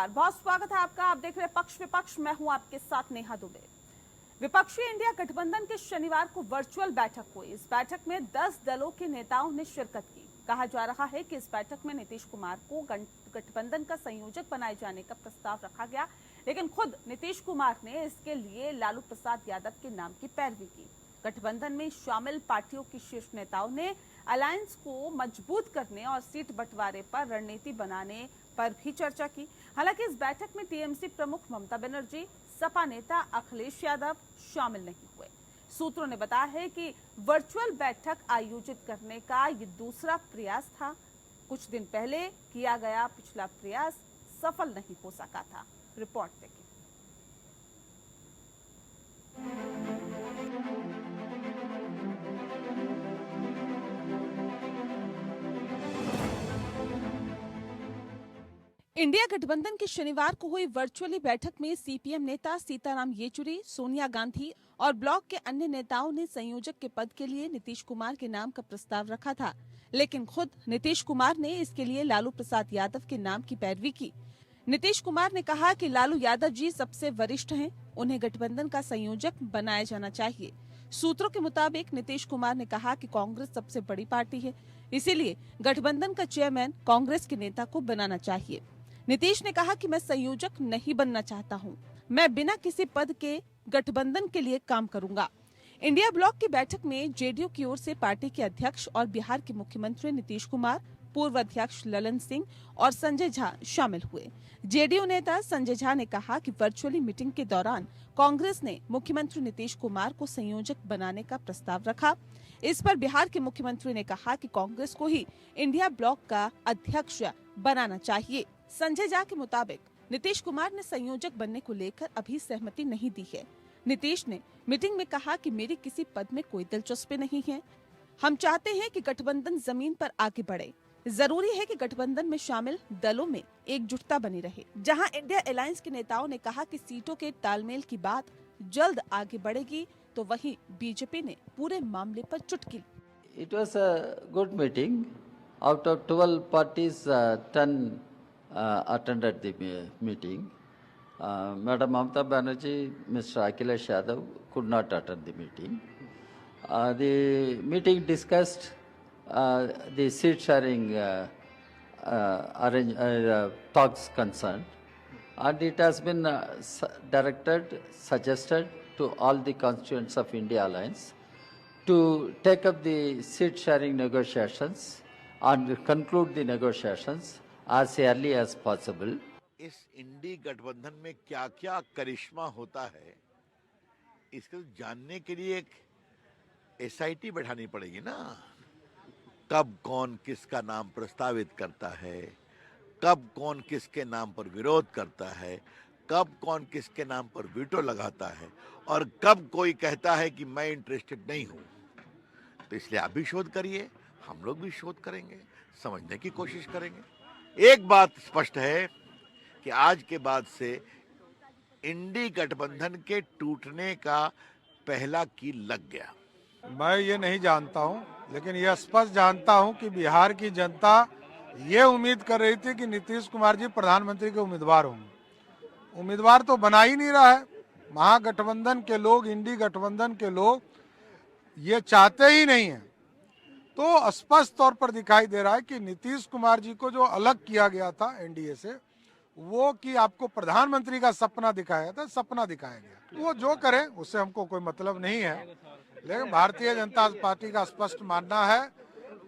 नमस्कार, बहुत स्वागत है आपका। आप देख रहे हैं पक्ष विपक्ष, मैं हूं आपके साथ नेहा दुबे। विपक्षी इंडिया गठबंधन की शनिवार को वर्चुअल बैठक हुई। इस बैठक में 10 दलों के नेताओं ने शिरकत की। कहा जा रहा है कि इस बैठक में नीतीश कुमार को गठबंधन का संयोजक बनाए जाने का प्रस्ताव रखा गया, लेकिन खुद नीतीश कुमार ने इसके लिए लालू प्रसाद यादव के नाम की पैरवी की। गठबंधन में शामिल पार्टियों के शीर्ष नेताओं ने अलायंस को मजबूत करने और सीट बंटवारे पर रणनीति बनाने पर भी चर्चा की। हालांकि इस बैठक में टीएमसी प्रमुख ममता बनर्जी, सपा नेता अखिलेश यादव शामिल नहीं हुए। सूत्रों ने बताया है कि वर्चुअल बैठक आयोजित करने का ये दूसरा प्रयास था। कुछ दिन पहले किया गया पिछला प्रयास सफल नहीं हो सका था। रिपोर्ट देखिए। इंडिया गठबंधन की शनिवार को हुई वर्चुअली बैठक में सीपीएम नेता सीताराम येचुरी, सोनिया गांधी और ब्लॉक के अन्य नेताओं ने संयोजक के पद के लिए नीतीश कुमार के नाम का प्रस्ताव रखा था, लेकिन खुद नीतीश कुमार ने इसके लिए लालू प्रसाद यादव के नाम की पैरवी की। नीतीश कुमार ने कहा कि लालू यादव जी सबसे वरिष्ठ हैं, उन्हें गठबंधन का संयोजक बनाया जाना चाहिए। सूत्रों के मुताबिक नीतीश कुमार ने कहा कि कांग्रेस सबसे बड़ी पार्टी है, इसीलिए गठबंधन का चेयरमैन कांग्रेस के नेता को बनाना चाहिए। नीतीश ने कहा कि मैं संयोजक नहीं बनना चाहता हूं, मैं बिना किसी पद के गठबंधन के लिए काम करूंगा। इंडिया ब्लॉक की बैठक में जेडीयू की ओर से पार्टी के अध्यक्ष और बिहार के मुख्यमंत्री नीतीश कुमार, पूर्व अध्यक्ष ललन सिंह और संजय झा शामिल हुए। जेडीयू नेता संजय झा ने कहा कि वर्चुअली मीटिंग के दौरान कांग्रेस ने मुख्यमंत्री नीतीश कुमार को संयोजक बनाने का प्रस्ताव रखा। इस पर बिहार के मुख्यमंत्री ने कहा कि कांग्रेस को ही इंडिया ब्लॉक का अध्यक्ष बनाना चाहिए। संजय झा के मुताबिक नीतीश कुमार ने संयोजक बनने को लेकर अभी सहमति नहीं दी है। नीतीश ने मीटिंग में कहा कि मेरी किसी पद में कोई दिलचस्पी नहीं है, हम चाहते हैं कि गठबंधन जमीन पर आगे बढ़े। जरूरी है कि गठबंधन में शामिल दलों में एकजुटता बनी रहे। जहां इंडिया अलायंस के नेताओं ने कहा कि सीटों के तालमेल की बात जल्द आगे बढ़ेगी, तो वहीं बीजेपी ने पूरे मामले पर चुटकी ली। It was a good meeting. Out of 12 parties, 10 attended the meeting. Madam Mamata Banerjee, Mr. Akhilesh Yadav could not attend the meeting. The meeting discussed the seat sharing talks concerned, and it has been suggested to all the constituents of India Alliance to take up the seat sharing negotiations and conclude the negotiations as early as possible. इस इंडी गठबंधन में क्या क्या करिश्मा होता है, इसको जानने के लिए एक एसआईटी बैठानी पड़ेगी ना। कब कौन किसका नाम प्रस्तावित करता है, कब कौन किसके नाम पर विरोध करता है, कब कौन किसके नाम पर वीटो लगाता है, और कब कोई कहता है कि मैं इंटरेस्टेड नहीं हूं। तो इसलिए आप भी शोध करिए, हम लोग भी शोध करेंगे, समझने की कोशिश करेंगे। एक बात स्पष्ट है कि आज के बाद से इंडी गठबंधन के टूटने का पहला कील लग गया। मैं ये नहीं जानता हूं, लेकिन यह स्पष्ट जानता हूं कि बिहार की जनता ये उम्मीद कर रही थी कि नीतीश कुमार जी प्रधानमंत्री के उम्मीदवार होंगे। उम्मीदवार तो बना ही नहीं रहा है। महागठबंधन के लोग, इंडी गठबंधन के लोग ये चाहते ही नहीं है। तो स्पष्ट तौर पर दिखाई दे रहा है कि नीतीश कुमार जी को जो अलग किया गया था एनडीए से, वो कि आपको प्रधानमंत्री का सपना दिखाया था, सपना दिखाया गया। वो जो करे उससे हमको कोई मतलब नहीं है, लेकिन भारतीय जनता पार्टी का स्पष्ट मानना है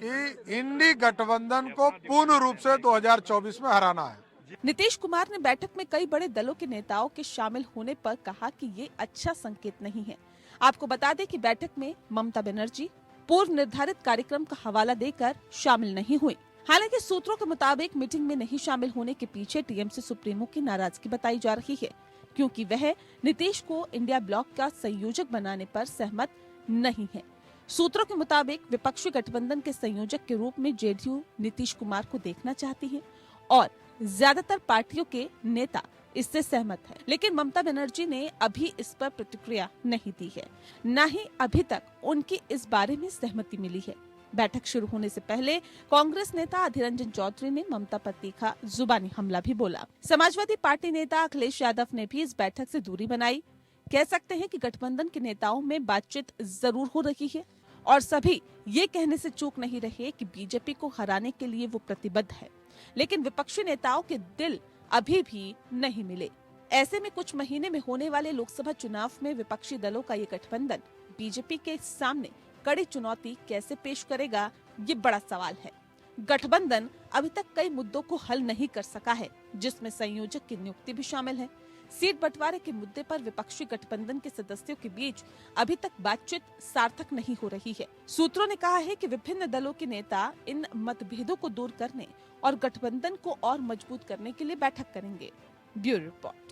कि इंडी गठबंधन को पूर्ण रूप से 2024 में हराना है। नीतीश कुमार ने बैठक में कई बड़े दलों के नेताओं के शामिल होने पर कहा कि ये अच्छा संकेत नहीं है। आपको बता दें कि बैठक में ममता बनर्जी पूर्व निर्धारित कार्यक्रम का हवाला देकर शामिल नहीं हुई। हालांकि सूत्रों के मुताबिक मीटिंग में नहीं शामिल होने के पीछे टीएमसी सुप्रीमो की नाराजगी बताई जा रही है, क्योंकि वह नीतीश को इंडिया ब्लॉक का संयोजक बनाने पर सहमत नहीं है। सूत्रों के मुताबिक विपक्षी गठबंधन के संयोजक के रूप में जेडीयू नीतीश कुमार को देखना चाहती है और ज्यादातर पार्टियों के नेता इससे सहमत है, लेकिन ममता बनर्जी ने अभी इस पर प्रतिक्रिया नहीं दी है, न ही अभी तक उनकी इस बारे में सहमति मिली है। बैठक शुरू होने से पहले कांग्रेस नेता अधीर रंजन चौधरी ने ममता पर तीखा जुबानी हमला भी बोला। समाजवादी पार्टी नेता अखिलेश यादव ने भी इस बैठक से दूरी बनाई। कह सकते हैं कि गठबंधन के नेताओं में बातचीत जरूर हो रही है और सभी ये कहने से चूक नहीं रहे कि बीजेपी को हराने के लिए वो प्रतिबद्ध है, लेकिन विपक्षी नेताओं के दिल अभी भी नहीं मिले। ऐसे में कुछ महीने में होने वाले लोकसभा चुनाव में विपक्षी दलों का ये गठबंधन बीजेपी के सामने कड़ी चुनौती कैसे पेश करेगा, ये बड़ा सवाल है। गठबंधन अभी तक कई मुद्दों को हल नहीं कर सका है, जिसमें संयोजक की नियुक्ति भी शामिल है। सीट बंटवारे के मुद्दे पर विपक्षी गठबंधन के सदस्यों के बीच अभी तक बातचीत सार्थक नहीं हो रही है। सूत्रों ने कहा है कि विभिन्न दलों के नेता इन मतभेदों को दूर करने और गठबंधन को और मजबूत करने के लिए बैठक करेंगे। Bureau report.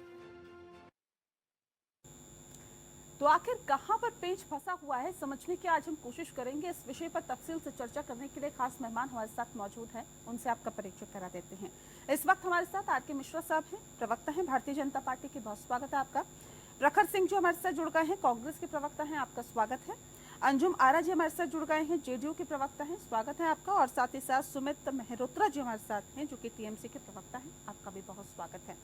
तो आखिर कहां पर पेच फंसा हुआ है, समझने की आज हम कोशिश करेंगे। इस विषय पर तफसील से चर्चा करने के लिए खास मेहमान हमारे साथ मौजूद हैं, उनसे आपका परिचय करा देते हैं। इस वक्त हमारे साथ आर के मिश्रा साहब हैं, प्रवक्ता हैं भारतीय जनता पार्टी के, बहुत स्वागत है आपका। प्रखर सिंह जी हमारे साथ जुड़ गए हैं, कांग्रेस के प्रवक्ता हैं, आपका स्वागत है। अंजुम आरा जी हमारे साथ जुड़ गए हैं, जेडीयू के प्रवक्ता हैं, स्वागत है आपका। और साथ ही साथ सुमित मेहरोत्रा जी हमारे साथ हैं, जो कि टीएमसी के प्रवक्ता हैं, आपका भी बहुत स्वागत है।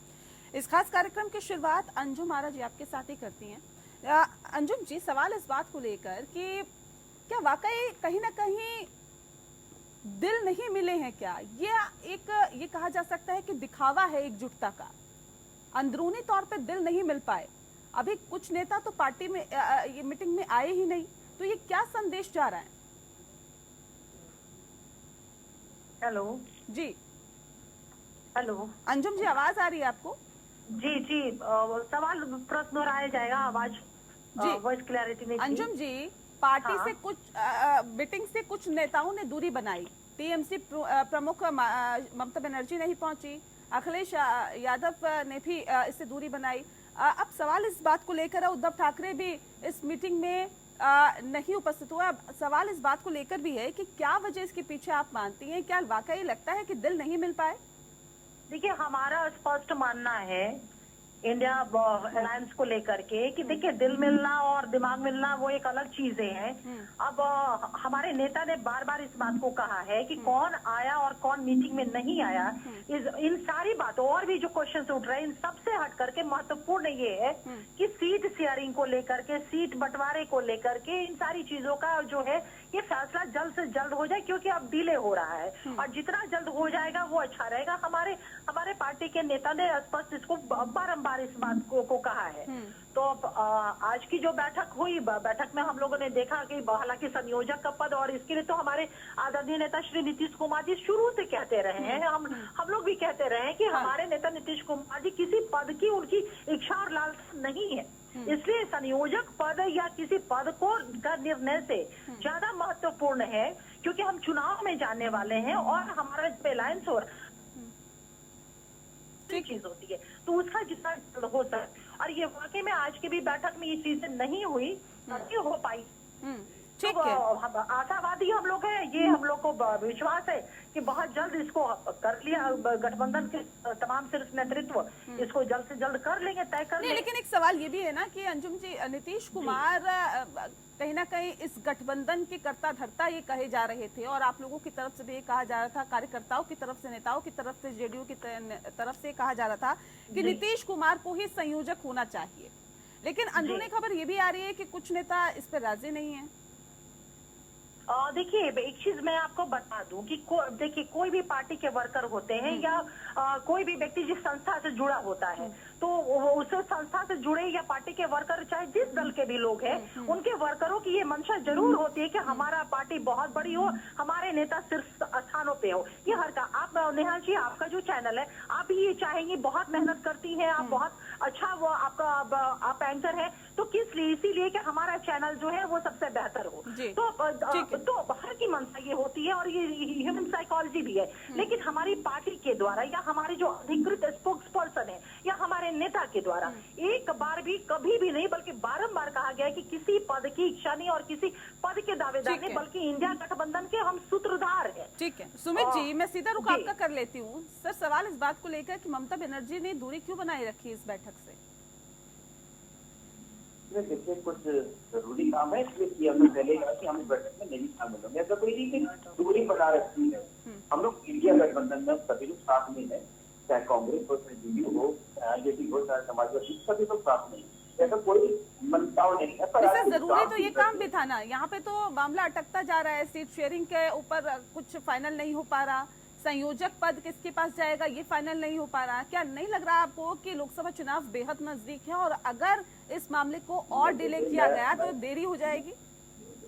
इस खास कार्यक्रम की शुरुआत अंजुम आरा जी आपके साथ ही करती हैं। अंजुम जी, सवाल इस बात को लेकर कि क्या वाकई कहीं ना कहीं दिल नहीं मिले हैं क्या? ये कहा जा सकता है कि दिखावा है एकजुटता का, अंदरूनी तौर पे दिल नहीं मिल पाए। अभी कुछ नेता तो पार्टी में ये मीटिंग में आए ही नहीं, तो ये क्या संदेश जा रहा है? हेलो जी, हेलो अंजुम जी आवाज आ रही है आपको? जी जी, सवाल प्रश्न दोहराया जाएगा, आवाज वॉइस क्लैरिटी नहीं थी। अंजुम जी, पार्टी हाँ। से कुछ मीटिंग से कुछ नेताओं ने दूरी बनाई। टीएमसी प्रमुख ममता बनर्जी नहीं पहुंची, अखिलेश यादव ने भी इससे दूरी बनाई। अब सवाल इस बात को लेकर है, उद्धव ठाकरे भी इस मीटिंग में नहीं उपस्थित हुआ। अब सवाल इस बात को लेकर भी है कि क्या वजह इसके पीछे आप मानती हैं? क्या वाकई लगता है कि दिल नहीं मिल पाए? देखिए, हमारा स्पष्ट मानना है इंडिया अलायंस को लेकर के कि देखिए, दिल मिलना और दिमाग मिलना वो एक अलग चीजें हैं। अब हमारे नेता ने बार बार इस बात को कहा है कि कौन आया और कौन मीटिंग में नहीं आया। इन सारी बातों और भी जो क्वेश्चन उठ रहे हैं, इन सबसे हट करके महत्वपूर्ण ये है कि सीट शेयरिंग को लेकर के, सीट बंटवारे को लेकर के, इन सारी चीजों का जो है ये फैसला जल्द से जल्द हो जाए, क्योंकि अब डिले हो रहा है और जितना जल्द हो जाएगा वो अच्छा रहेगा। हमारे पार्टी के नेता ने स्पष्ट इसको बारंबार इस बात को कहा है। तो आज की जो बैठक हुई, बैठक में हम लोगों ने देखा कि हालांकि संयोजक का पद, और इसके लिए तो हमारे आदरणीय नेता श्री नीतीश कुमार जी शुरू से कहते रहे हैं, हम लोग भी कहते रहे हैं कि हमारे नेता नीतीश कुमार जी किसी पद की उनकी इच्छा और लालसा नहीं है। इसलिए संयोजक पद या किसी पद को का निर्णय से ज्यादा महत्वपूर्ण है, क्योंकि हम चुनाव में जाने वाले हैं और हमारा अलायंस हो चीज होती है, तो उसका जितना हो सके। और ये वाकई में आज की भी बैठक में ये चीजें नहीं हुई, नहीं हो पाई। ठीक तो है, आशावादी हम लोग हैं, ये हम लोग को विश्वास है कि बहुत जल्द इसको कर लिया, गठबंधन के तमाम शीर्ष नेतृत्व इसको जल्द से जल्द कर लेंगे, तय कर लेंगे। लेकिन एक सवाल ये भी है ना कि अंजुम जी, नीतीश कुमार कहीं ना कहीं इस गठबंधन की कर्ता धर्ता ये कहे जा रहे थे, और आप लोगों की तरफ से भी ये कहा जा रहा था, कार्यकर्ताओं की तरफ से, नेताओं की तरफ से, जेडीयू की तरफ से कहा जा रहा था कि नीतीश कुमार को ही संयोजक होना चाहिए। लेकिन अंदरूनी खबर ये भी आ रही है कि कुछ नेता इस पर राजी नहीं है। देखिए, एक चीज मैं आपको बता दूं कि देखिए, कोई भी पार्टी के वर्कर होते हैं या कोई भी व्यक्ति जिस संस्था से जुड़ा होता है, तो उस संस्था से जुड़े या पार्टी के वर्कर, चाहे जिस दल के भी लोग हैं, उनके वर्करों की ये मंशा जरूर होती है कि हमारा पार्टी बहुत बड़ी हो, हमारे नेता शीर्ष स्थानों पे हो। ये हर का आप नेहाल जी, आपका जो चैनल है, आप भी ये चाहेंगे, बहुत मेहनत करती हैं आप, बहुत अच्छा वो आपका आप एंकर है, तो किस लिए? इसीलिए कि हमारा चैनल जो है वो सबसे बेहतर हो। तो हर की मंशा ये होती है, और ये ह्यूमन साइकोलॉजी भी है। लेकिन हमारी पार्टी के द्वारा या हमारे जो अधिकृत स्पोक्स पर्सन है या हमारे नेता के द्वारा एक बार भी, कभी भी नहीं, बल्कि बारंबार कहा गया है कि किसी पद की इच्छा नहीं और किसी पद के दावेदार नहीं, बल्कि इंडिया गठबंधन के हम सूत्रधार हैं। ठीक है सुमित जी, मैं सीधा रुख आपका कर लेती हूँ। सर, सवाल इस बात को लेकर कि ममता बनर्जी ने दूरी क्यों बनाए रखी इस बैठक से? इसमें देखिए कुछ जरूरी काम है, इसलिए किया तो चलेगा कि हम इस बैठक में नहीं शामिल होंगे। ऐसा कोई नहीं कि दूरी बना रखी है। हम लोग इंडिया गठबंधन में सभी लोग साथ में है, चाहे कांग्रेस हो, चाहे जेडीयू हो, चाहे आरजेडी हो, चाहे समाजवादी, सभी लोग साथ में है। ऐसा कोई मनताव नहीं है। पर सर जरूरी तो ये काम भी था ना, यहाँ पे तो मामला अटकता जा रहा है, सीट शेयरिंग के ऊपर कुछ फाइनल नहीं हो पा रहा, संयोजक पद किसके पास जाएगा ये फाइनल नहीं हो पा रहा। क्या नहीं लग रहा आपको कि लोकसभा चुनाव बेहद नजदीक है और अगर इस मामले को और डिले किया गया तो देरी हो जाएगी?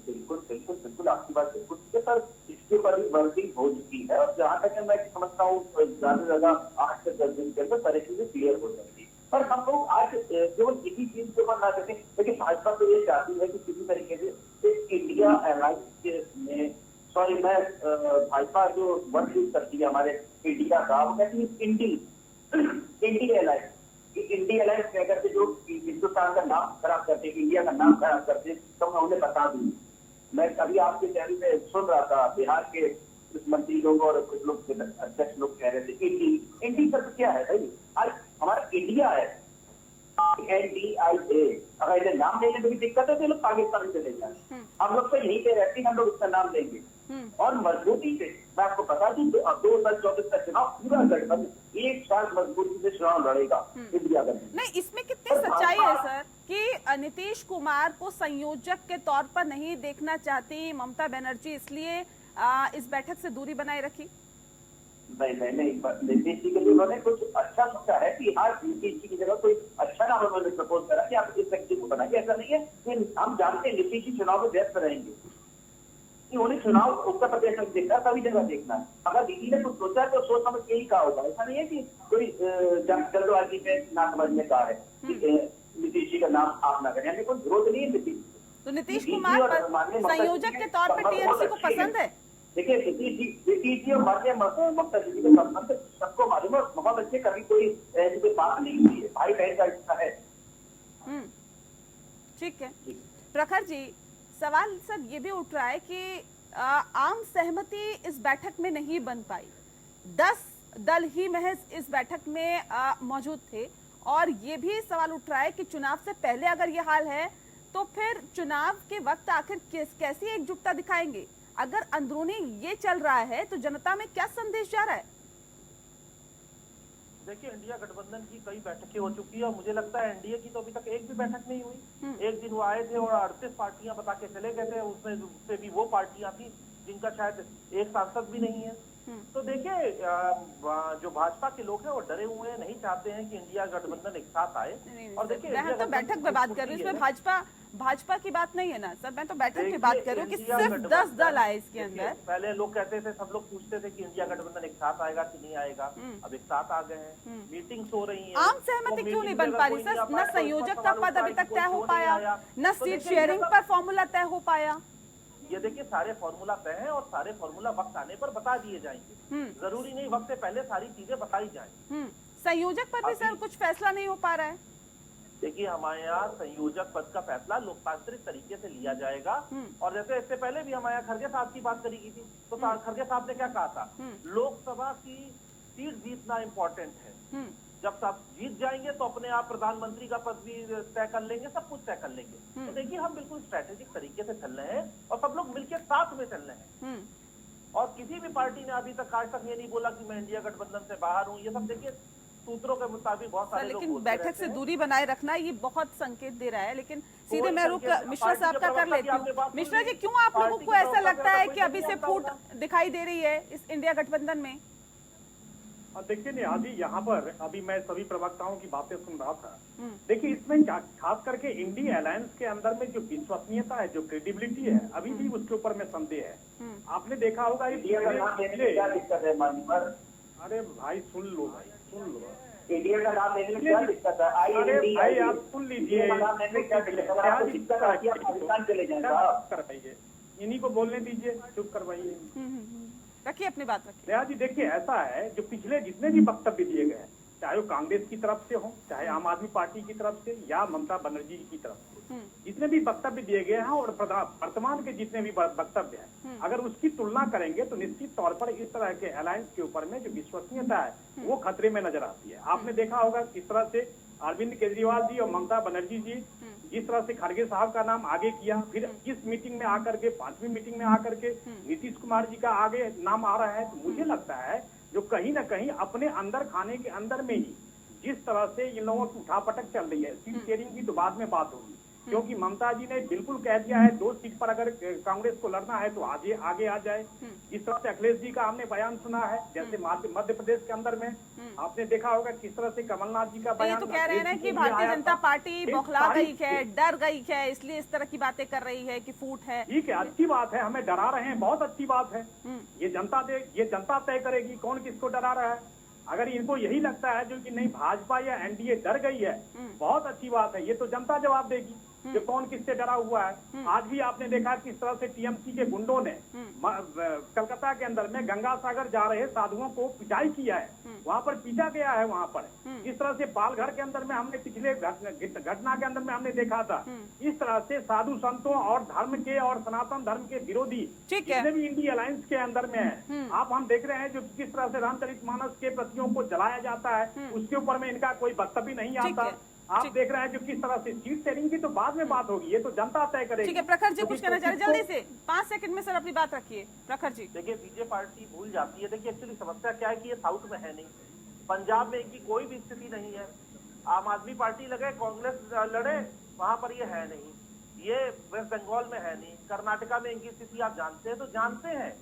बिल्कुल बिल्कुल बिल्कुल, आपकी बात बिल्कुल ठीक है सर। इसके ऊपर भी वर्किंग हो चुकी है और जहाँ तक मैं समझता हूँ ज्यादा से ज्यादा 8 से 10 दिन के अंदर सारी चीजें क्लियर हो जाएंगी। पर हम लोग आज केवल इसी चीज के ऊपर ना सके, लेकिन भाजपा तो ये चाहती है कि किसी तरीके से इंडिया अलायंस में, सॉरी मैं भाजपा जो वर्ड यूज करती है हमारे इंडिया का, वो कहती है इंडिया अलायंस। इंडिया अलायंस कहकर के जो हिंदुस्तान का नाम खराब करते, इंडिया का नाम खराब करते, तो मैं उन्हें बता दूं। मैं अभी आपके चैनल पे सुन रहा था, बिहार के कुछ मंत्री लोग और कुछ लोग अध्यक्ष लोग कह रहे थे इंडी शब्द क्या है भाई? आज हमारा इंडिया है, NDIA। अगर इन्हें नाम लेने में भी दिक्कत है तो लोग पाकिस्तान चले जाए। हम लोग तो यहीं पे रहते हैं, हम लोग इसका नाम लेंगे और मजबूती से। मैं आपको बता दूं 2024 का चुनाव पूरा गठबंधन एक साथ मजबूती से चुनाव लड़ेगा इंडिया का। नहीं, इसमें कितनी सच्चाई है सर कि नीतीश कुमार को संयोजक के तौर पर नहीं देखना चाहती ममता बनर्जी, इसलिए इस बैठक से दूरी बनाए रखी? नहीं, नीतीश जी के लिए उन्होंने कुछ अच्छा सोचा है कि हाँ नीतीश जी की जगह कोई अच्छा नाम उन्होंने प्रपोज करा कि आप इस व्यक्ति को बनाइए। ऐसा नहीं है कि हम जानते हैं नीतीश जी चुनाव में व्यस्त रहेंगे, कि उन्हें चुनाव उत्तर प्रदेश में देखना है, सभी जगह देखना है। अगर दीदी ने कुछ सोचा तो सोच समझ के ही कहा होगा। ऐसा नहीं है कि कोई जल्दबाजी में ना समझने का है नीतीश जी का नाम आप ना करें, हमें कोई विरोध नहीं है नीतीश। तो नीतीश कुमार संयोजक के तौर पर टीएमसी को पसंद है? देखिए नीतीश जी और माननीय ममता जी के संबंध सबको मालूम है, बहुत अच्छे, कभी कोई ऐसी कोई बात नहीं हुई है, भाई बहन का रिश्ता है। ठीक है प्रखर जी, सवाल सर ये भी उठ रहा है कि आम सहमति इस बैठक में नहीं बन पाई, 10 दल ही महज इस बैठक में मौजूद थे और ये भी सवाल उठ रहा है कि चुनाव से पहले अगर ये हाल है तो फिर चुनाव के वक्त आखिर कैसी एकजुटता दिखाएंगे? अगर अंदरूनी ये चल रहा है तो जनता में क्या संदेश जा रहा है? देखिए इंडिया गठबंधन की कई बैठकें हो चुकी है और मुझे लगता है एनडीए की तो अभी तक एक भी बैठक नहीं हुई। एक दिन वो आए थे और 38 पार्टियां बता के चले गए थे, उसमें से भी वो पार्टियां थी जिनका शायद एक सांसद भी नहीं है। तो देखिए जो भाजपा के लोग हैं वो डरे हुए हैं, नहीं चाहते हैं कि इंडिया गठबंधन एक साथ आए। और देखिए मैं तो बैठक पे बात कर रही हूँ, इसमें भाजपा की बात नहीं है ना सर, मैं तो बैठक की बात कर रही हूँ कि सिर्फ 10 दल आए इसके अंदर। पहले लोग कहते थे, सब लोग पूछते थे कि इंडिया गठबंधन एक साथ आएगा कि नहीं आएगा, अब एक साथ आ गए हैं, मीटिंग्स हो रही है। आम सहमति क्यों नहीं बन पा रही सर? न संयोजक का पद अभी तक तय हो पाया, न सीट शेयरिंग पर फॉर्मूला तय हो पाया। ये देखिए सारे फॉर्मूला तय हैं और सारे फॉर्मूला वक्त आने पर बता दिए जाएंगे, जरूरी नहीं वक्त से पहले सारी चीजें बताई जाएं। संयोजक पर भी सर कुछ फैसला नहीं हो पा रहा है। देखिए हमारे यहाँ संयोजक पद का फैसला लोकतांत्रिक तरीके से लिया जाएगा और जैसे इससे पहले भी हमारे यहाँ खड़गे साहब की बात करी गई थी, तो खड़गे साहब ने क्या कहा था, लोकसभा की सीट जीतना इम्पोर्टेंट है, जब सब जीत जाएंगे तो अपने आप प्रधानमंत्री का पद भी तय कर लेंगे, सब कुछ तय कर लेंगे। तो देखिए हम बिल्कुल स्ट्रेटेजिक तरीके से चल रहे हैं और सब लोग मिलकर साथ में चल रहे हैं और किसी भी पार्टी ने अभी तक आज तक ये नहीं बोला कि मैं इंडिया गठबंधन से बाहर हूँ। ये सब देखिए सूत्रों के मुताबिक बहुत सारे लोग लेकिन बैठक से दूरी बनाए रखना ये बहुत संकेत दे रहा है। लेकिन सीधे मैं रुक मिश्रा साहब का कर लेती हूँ। मिश्रा जी, क्यों आप लोगों को ऐसा लगता है कि अभी से फूट दिखाई दे रही है इस इंडिया गठबंधन में? देखिए नेहा जी, यहाँ पर अभी मैं सभी प्रवक्ताओं की बातें सुन रहा था। देखिए इसमें खास करके इंडिया अलायंस के अंदर में जो विश्वसनीयता है, जो क्रेडिबिलिटी है, अभी भी उसके ऊपर में संदेह है। आपने देखा होगा क्या दिक्कत है मानी? अरे भाई सुन लो, सुन लो, इंडिया का नाम लेने में क्या दिक्कत है? अरे भाई आप सुन लीजिए, पाकिस्तान चले जाएंगे, इन्हीं को बोलने दीजिए, चुप करवाइए, रखिए अपनी बात रखिए। नेहा जी देखिए ऐसा है, जो पिछले जितने भी वक्तव्य दिए गए हैं, चाहे वो कांग्रेस की तरफ से हो, चाहे आम आदमी पार्टी की तरफ से या ममता बनर्जी की तरफ से, जितने भी वक्तव्य दिए गए हैं और वर्तमान के जितने भी वक्तव्य हैं, अगर उसकी तुलना करेंगे तो निश्चित तौर पर इस तरह के अलायंस के ऊपर में जो विश्वसनीयता है वो खतरे में नजर आती है। आपने देखा होगा किस तरह से अरविंद केजरीवाल जी और ममता बनर्जी जी जिस तरह से खड़गे साहब का नाम आगे किया, फिर इस मीटिंग में आकर के 5वीं मीटिंग में आकर के नीतीश कुमार जी का आगे नाम आ रहा है, तो मुझे लगता है जो कहीं ना कहीं अपने अंदर खाने के अंदर में ही जिस तरह से इन लोगों की उठापटक चल रही है, सीट शेयरिंग की तो बाद में बात होगी, क्योंकि ममता जी ने बिल्कुल कह दिया है 2 सीट पर अगर कांग्रेस को लड़ना है तो आगे आ जाए। इस तरह से अखिलेश जी का हमने बयान सुना है, जैसे मध्य प्रदेश के अंदर में आपने देखा होगा किस तरह से कमलनाथ जी का तो ये बयान। तो कह रहे हैं ना कि भारतीय जनता पार्टी बौखला गई है, डर गई है, इसलिए इस तरह की बातें कर रही है कि फूट है। ठीक है, अच्छी बात है, हमें डरा रहे हैं, बहुत अच्छी बात है। ये जनता तय करेगी कौन किसको डरा रहा है। अगर इनको यही लगता है जो कि नहीं भाजपा या एनडीए डर गई है, बहुत अच्छी बात है, ये तो जनता जवाब देगी कि कौन किससे डरा हुआ है। आज भी आपने देखा किस तरह से टीएमसी के गुंडों ने कलकत्ता के अंदर में गंगा सागर जा रहे साधुओं को पिटाई किया है, वहां पर पीटा गया है। वहां पर इस तरह से पालघर के अंदर में हमने पिछले घटना के अंदर में हमने देखा था, इस तरह से साधु संतों और धर्म के और सनातन धर्म के विरोधी जितने भी इंडिया अलायंस के अंदर में है, आप हम देख रहे हैं जो किस तरह से रामचरितमानस के प्रतियों को जलाया जाता है, उसके ऊपर में इनका कोई वक्तव्य नहीं आता। आप देख रहे हैं जो किस तरह से सीट शेयरिंग की तो बाद में बात होगी, ये तो जनता तय करेगी। ठीक है, प्रखर जी कुछ कहना चाह रहे हैं, जल्दी से 5 सेकंड में सर अपनी बात रखिए। प्रखर जी देखिए, बीजेपी पार्टी भूल जाती है। देखिए, एक्चुअली समस्या क्या है कि ये साउथ में है नहीं, पंजाब में इनकी कोई भी स्थिति नहीं है। आम आदमी पार्टी लगे, कांग्रेस लड़े, वहां पर ये है नहीं, ये वेस्ट बंगाल में है नहीं, कर्नाटका में इनकी स्थिति आप जानते हैं, तो जानते हैं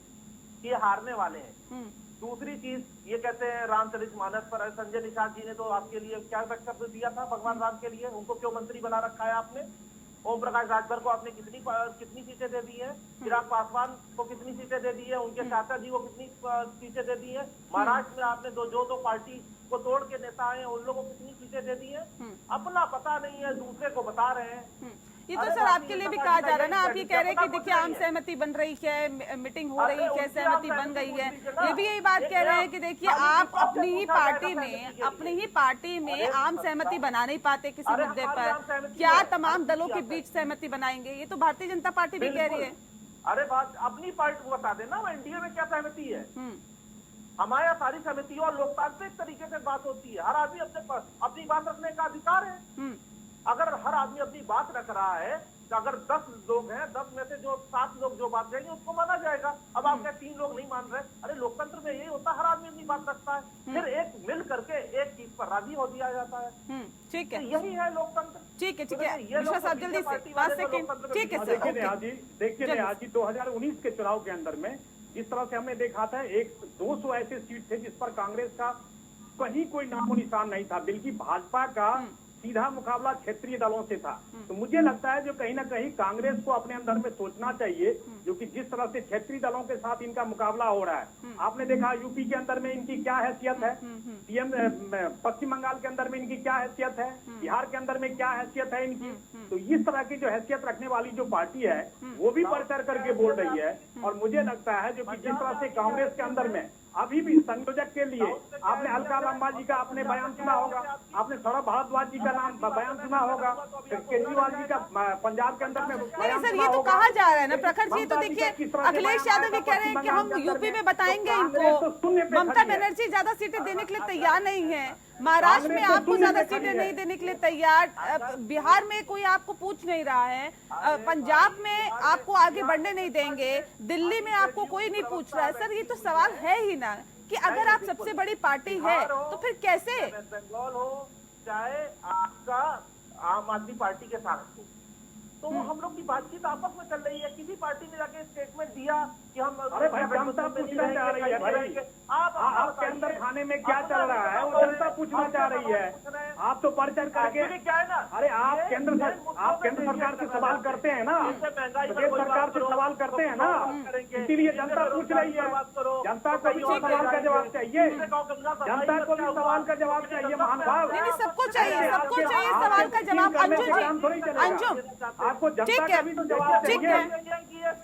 कि ये हारने वाले हैं। दूसरी चीज, ये कहते हैं रामचरितमानस पर संजय निषाद जी ने तो आपके लिए क्या वक्तव्य दिया था भगवान राम के लिए, उनको क्यों मंत्री बना रखा है आपने? ओम प्रकाश राजभर को आपने कितनी सीटें दे दी है? चिराग पासवान को कितनी सीटें दे दी है? उनके चाचा जी को कितनी सीटें दे दी है? महाराष्ट्र में आपने दो पार्टी को तोड़ के नेता आए, उन लोगों को कितनी सीटें दे दी है? अपना पता नहीं है, दूसरे को बता रहे हैं। ये तो सर आपके लिए भी कहा जा रहा है ना, आप ये कह रहे हैं कि देखिए आम सहमति बन रही है, मीटिंग हो रही है, सहमति बन गई है, ये भी यही बात कह रहे हैं कि देखिए आप अपनी ही पार्टी में आम सहमति बना नहीं पाते किसी मुद्दे पर, क्या तमाम दलों के बीच सहमति बनाएंगे? ये तो भारतीय जनता पार्टी भी कह रही है। अरे बात अपनी पार्टी को बता देना, एनडीए में क्या सहमति है? हमारे यहाँ सारी समितियों और लोकतांत्रिक तरीके से बात होती है, हर आदमी अपनी बात रखने का अधिकार है। अगर हर आदमी अपनी बात रख रहा है तो अगर 10 लोग हैं, 10 में से जो 7 लोग जो बात कहेंगे उसको माना जाएगा। अब आप क्या 3 लोग नहीं मान रहे? अरे लोकतंत्र में यही होता है, हर आदमी अपनी बात रखता है, फिर एक मिल करके एक चीज पर राजी हो दिया जाता है। ठीक है, यही है लोकतंत्र। ठीक है, ठीक है, विश्वास साहब जल्दी से 5 सेकंड। ठीक है सर, देखिए 2019 के चुनाव के अंदर में जिस तरह से हमने देखा था 200 ऐसे सीट थे जिस पर कांग्रेस का कहीं कोई नामो निशान नहीं था, बल्कि भाजपा का सीधा मुकाबला क्षेत्रीय दलों से था। तो मुझे लगता है जो कहीं ना कहीं कांग्रेस को अपने अंदर में सोचना चाहिए, जो कि जिस तरह से क्षेत्रीय दलों के साथ इनका मुकाबला हो रहा है। आपने देखा यूपी के अंदर में इनकी क्या हैसियत है, सीएम पश्चिम बंगाल के अंदर में इनकी क्या हैसियत है, बिहार के अंदर में क्या हैसियत है इनकी। तो इस तरह की जो हैसियत रखने वाली जो पार्टी है वो भी बढ़ चढ़ करके बोल रही है। और मुझे लगता है जो कि जिस तरह से कांग्रेस के अंदर में अभी भी संयोजक के लिए आपने अलका लंबा जी का आपने बयान सुना होगा, आपने सौरभ भारद्वाज जी का नाम बयान सुना होगा, केजरीवाल जी का पंजाब के अंदर में नहीं सर, ये तो कहा जा रहा है ना प्रखर जी। तो देखिए अखिलेश यादव भी कह रहे हैं कि हम यूपी में बताएंगे इनको, ममता बनर्जी ज्यादा सीटें देने के लिए तैयार नहीं है, महाराष्ट्र में आपको ज्यादा सीटें नहीं देने के लिए तैयार, बिहार में कोई आपको पूछ नहीं रहा है, पंजाब में आपको आगे बढ़ने नहीं देंगे, दिल्ली में आपको कोई नहीं पूछ रहा है। सर ये तो सवाल है ही ना कि अगर आप सबसे बड़ी पार्टी है तो फिर कैसे? बंगाल हो चाहे आपका आम आदमी पार्टी के साथ हो, तो वो हम लोग की बातचीत आपस में चल रही है। किसी पार्टी ने जाके स्टेटमेंट दिया कि हम अरे भाई जनता पूछना चाह रही है भाई, आपके अंदर खाने में क्या चल रहा है वो जनता पूछना चाह रही है। आप तो बढ़ चढ़ करके क्या है ना, अरे आप केंद्र सरकार से सवाल करते हैं ना, प्रदेश सरकार से सवाल करते हैं ना, इसीलिए जनता पूछ रही है। जनता को भी सवाल का जवाब चाहिए, जनता को भी सवाल का जवाब चाहिए महानुभाव। नहीं सबको चाहिए, सबको चाहिए सवाल का जवाब। अंजुम जी, आपको जनता का भी तो जवाब चाहिए।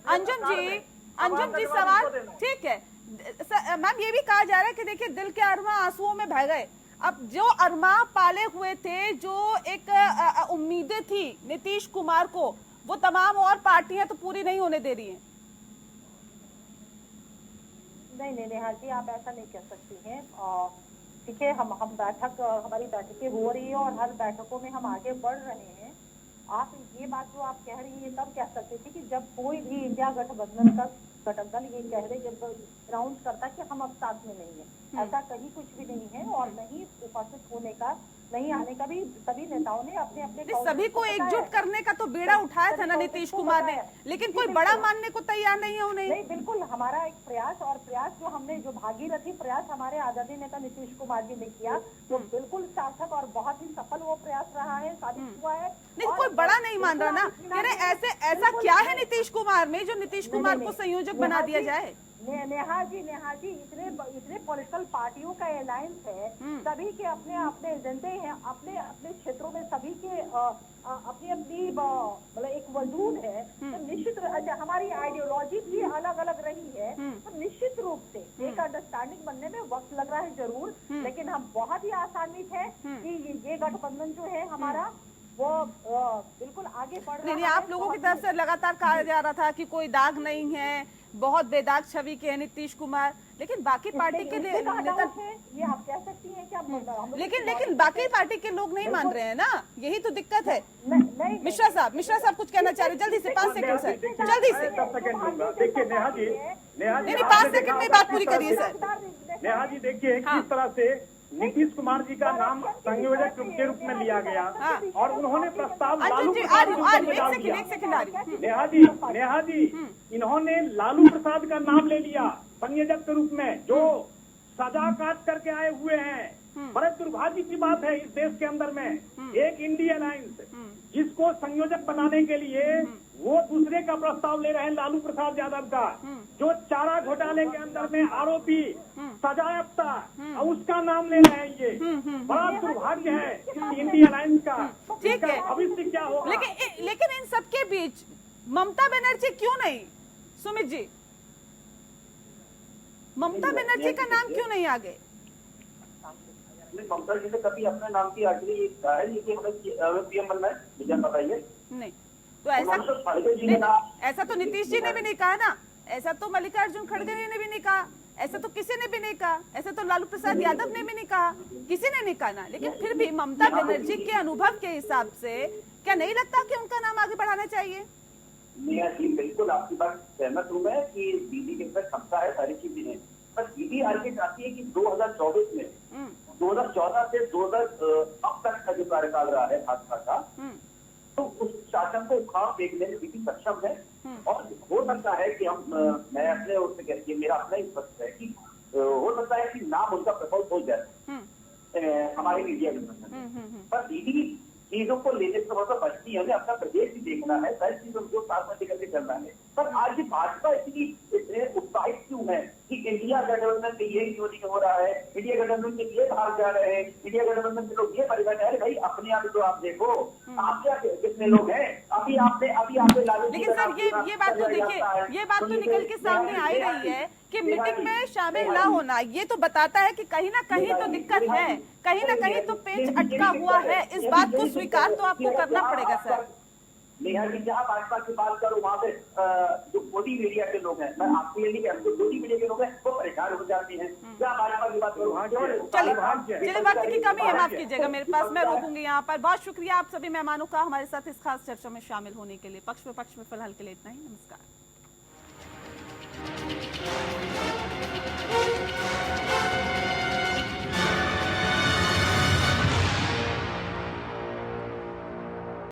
अंजुम जी सवाल ठीक है मैम, ये भी कहा जा रहा है कि देखिए दिल के अरमा आंसुओं में बह गए। अब जो अरमा पाले हुए थे, जो एक उम्मीदें थी नीतीश कुमार को, वो तमाम और पार्टियां तो पूरी नहीं होने दे रही हैं। नहीं नेहा जी, आप ऐसा नहीं कह सकती हैं। ठीक है, हम हमारी बैठकें हो रही है और हर बैठकों में हम आगे बढ़ रहे हैं, आप ये बात जो आप कह रही है तब कह सकते थे कि जब कोई भी इंडिया गठबंधन का घटक दल ये कह रहे जब अनाउंस करता कि हम अब साथ में नहीं है। ऐसा कहीं कुछ भी नहीं है और नहीं उपस्थित होने का, नहीं आने का भी सभी नेताओं ने अपने अपने सभी को एकजुट करने का तो बेड़ा उठाया था ना नीतीश कुमार ने, लेकिन कोई बड़ा मानने को तैयार नहीं है उन्हें। नहीं, बिल्कुल हमारा एक प्रयास और प्रयास जो हमने जो भागीरथी प्रयास हमारे आदरणीय नेता नीतीश कुमार जी ने किया तो बिल्कुल सार्थक और बहुत ही सफल वो प्रयास रहा है, साबित हुआ है। नहीं, कोई बड़ा नहीं मान रहा ना, कह रहे ऐसा क्या है नीतीश कुमार में जो नीतीश कुमार को संयोजक बना दिया जाए। नेहा जी इतने पॉलिटिकल पार्टियों का अलायंस है, सभी के अपने अपने एजेंडे हैं, अपने अपने क्षेत्रों में सभी के अपनी अपनी मतलब एक वजूद है। तो निश्चित हमारी आइडियोलॉजी भी अलग अलग रही है, तो निश्चित रूप से एक अंडरस्टैंडिंग बनने में वक्त लग रहा है जरूर, लेकिन हम बहुत ही आसान्वित है कि ये गठबंधन जो है हमारा वो बिल्कुल आगे बढ़ रहा है। नहीं, आप लोगों की तरफ से लगातार कहा जा रहा था कि कोई दाग नहीं है, बहुत बेदाग छवि के है नीतीश कुमार, लेकिन बाकी पार्टी के नेता ये आप कह सकती हैं क्या? लेकिन बाकी पार्टी के लोग नहीं मान रहे हैं ना, यही तो दिक्कत है। मिश्रा साहब कुछ कहना चाह रहे, जल्दी से 5 सेकंड सर, जल्दी से। 10 सेकंड दूंगा। देखिए नेहा जी नहीं 5 सेकंड में बात पूरी करिए सर। नेहा जी देखिए किस तरह से नीतीश कुमार जी का नाम संयोजक के रूप में लिया गया और उन्होंने प्रस्ताव लालू प्रसाद नेहा जी इन्होंने लालू प्रसाद का नाम ले लिया संयोजक के रूप में, जो सजा काट करके आए हुए हैं। बड़े दुर्भाग्य की बात है इस देश के अंदर में एक इंडियन अलायंस जिसको संयोजक बनाने के लिए वो दूसरे का प्रस्ताव ले रहे हैं, लालू प्रसाद यादव का, जो चारा घोटाले के अंदर में आरोपी सजायाफ्ता, उसका नाम ले रहे हैं। ये बड़ा दुर्भाग्य है इंडियन अलायंस का। ठीक है, भविष्य क्या होगा? लेकिन इन सबके बीच ममता बनर्जी क्यों नहीं? सुमित जी, ममता बनर्जी का नाम क्यों नहीं आगे? ममता जी ने कभी अपने नाम की आखिरी पीएम बनना है, मुझे बताइए। नहीं तो ऐसा तो नीतीश जी ने भी नहीं कहा ना, ऐसा तो मल्लिकार्जुन खड़गे ने भी नहीं कहा, ऐसा तो किसी ने भी नहीं कहा, ऐसा तो लालू प्रसाद यादव ने भी नहीं कहा, किसी ने नहीं कहा ना। लेकिन फिर भी ममता बनर्जी के अनुभव के हिसाब से क्या नहीं लगता कि उनका नाम आगे बढ़ाना चाहिए? नेहा जी बिल्कुल आपकी बात सहमत हूँ मैं कि दीदी के अंदर क्षमता है, सारी चीजें हैं, पर दीदी आगे चाहती है कि 2024 में 2014 से 2000 अब तक का जो कार्यकाल रहा है भाजपा का, तो उस शासन को उखाड़ देखने में दीदी सक्षम है। और हो सकता है कि मैं अपने उससे कहती है, मेरा अपना ही स्पष्ट है कि हो सकता है कि नाम उनका प्रपोज हो जाए हमारे मीडिया गठबंधन, पर दीदी चीजों को लेने से थोड़ा सा बचती है, हमें अपना प्रदेश भी देखना है, सारी चीजों को साथ में लेकर के चलना है। पर आज भाजपा इतनी उत्साहित क्यों है कि इंडिया गठबंधन में ये क्यों नहीं हो रहा है, इंडिया गठबंधन में ये भाग जा रहे हैं, इंडिया गठबंधन के लोग ये परिवार है। भाई अपने आप तो आप देखो, आप क्या कितने लोग हैं, अभी आपने लालू। लेकिन सर ये बात तो देखिए, ये बात तो निकल के सामने आ ही रही है कि मीटिंग में शामिल ना होना ये तो बताता है कि कहीं ना कहीं तो दिक्कत है, कहीं ना कहीं तो पेच अटका हुआ है। इस बात को स्वीकार तो आपको करना पड़ेगा सर। नेहा जी जहाँ भाजपा की बात करो वहाँ पे जो मोदी मीडिया के लोग हैं, मैं आपके लिए नहीं कह रहा, मोदी मीडिया के लोग हैं वो परेशान हो जाते हैं। जहाँ भाजपा की बात करो, चलिए वक्त की कमी है, माफ कीजिएगा मेरे पास, मैं रोकूंगी यहाँ पर। बहुत शुक्रिया आप सभी मेहमानों का हमारे साथ इस खास चर्चा में शामिल होने के लिए। पक्ष में फिलहाल के लिए इतना ही, नमस्कार।